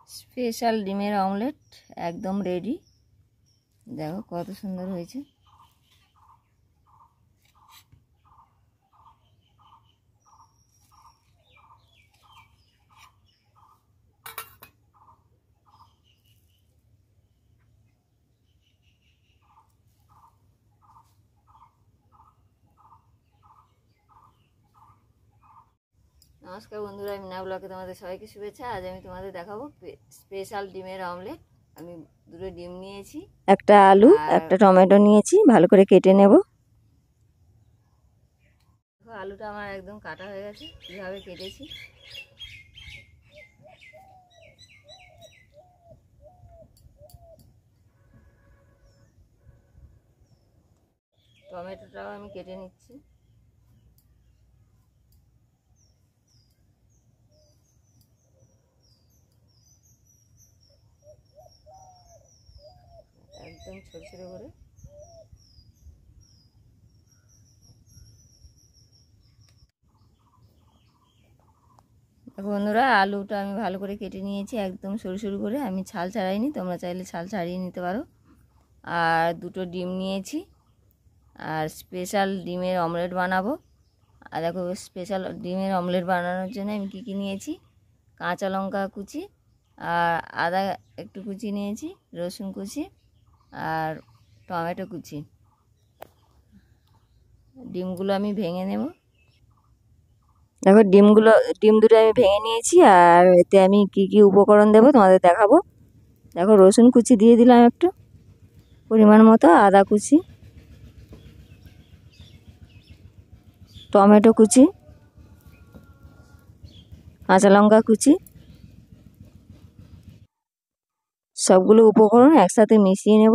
Special ডিমের omelette একদম ready. দেখো কত সুন্দর হয়েছে। নমস্কার বন্ধুরা, আমি মিনা ব্লগে তোমাদের সবাইকে শুভেচ্ছা। আজ আমি তোমাদের দেখাবো স্পেশাল ডিমের অমলেট। আমি দুটো ডিম নিয়েছি, একটা আলু, একটা টমেটো নিয়েছি, ভালো করে কেটে নেব। আলুটা আমার একদম কাটা হয়ে গেছে, কীভাবে কেটেছি। টমেটোটাও আমি কেটে নিচ্ছি। একদম ছোট ছোট করে। বন্ধুরা, আলুটা আমি ভালো করে কেটে নিয়েছি একদম সরু সরু করে। আমি ছাল ছাড়াইনি, তোমরা চাইলে ছাল ছাড়িয়ে নিতে পারো। আর দুটো ডিম নিয়েছি, আর স্পেশাল ডিমের অমলেট বানাবো। আর দেখো, স্পেশাল ডিমের অমলেট বানানোর জন্য আমি কী কী নিয়েছি: কাঁচা লঙ্কা কুচি, আর আদা একটু কুচি নিয়েছি, রসুন কুচি, আর টমেটো কুচি। ডিমগুলো আমি ভেঙে নেব। দেখো, ডিম দুটো আমি ভেঙে নিয়েছি। আর এতে আমি কি কি উপকরণ দেবো তোমাদের দেখাবো। দেখো, রসুন কুচি দিয়ে দিলাম একটু পরিমাণ মতো, আদা কুচি, টমেটো কুচি, কাঁচা লঙ্কা কুচি। সবগুলো উপকরণ একসাথে মিশিয়ে নেব।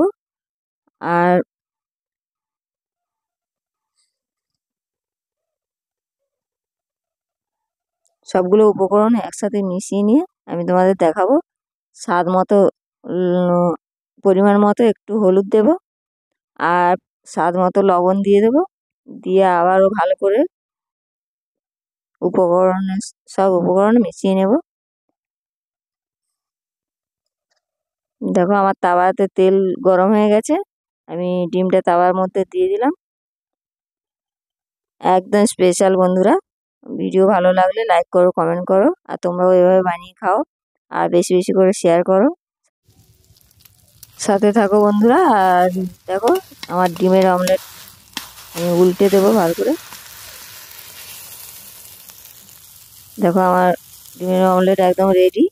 আর সবগুলো উপকরণ একসাথে মিশিয়ে নিয়ে আমি তোমাদের দেখাবো। স্বাদ মতো পরিমাণ মতো একটু হলুদ দেব, আর স্বাদ মতো লবণ দিয়ে দেব। দিয়ে আবারও ভালো করে সব উপকরণ মিশিয়ে নেব। দেখো, আমার তাওয়াতে তেল গরম হয়ে গেছে। আমি ডিমটা তাওয়ার মধ্যে দিয়ে দিলাম। একদম স্পেশাল বন্ধুরা। ভিডিও ভালো লাগলে লাইক করো, কমেন্ট করো, আর তোমরাও এভাবে বানিয়ে খাও, আর বেশি বেশি করে শেয়ার করো। সাথে থাকো বন্ধুরা। আর দেখো, আমার ডিমের অমলেট আমি উল্টে দেবো ভালো করে। দেখো, আমার ডিমের অমলেট একদম রেডি।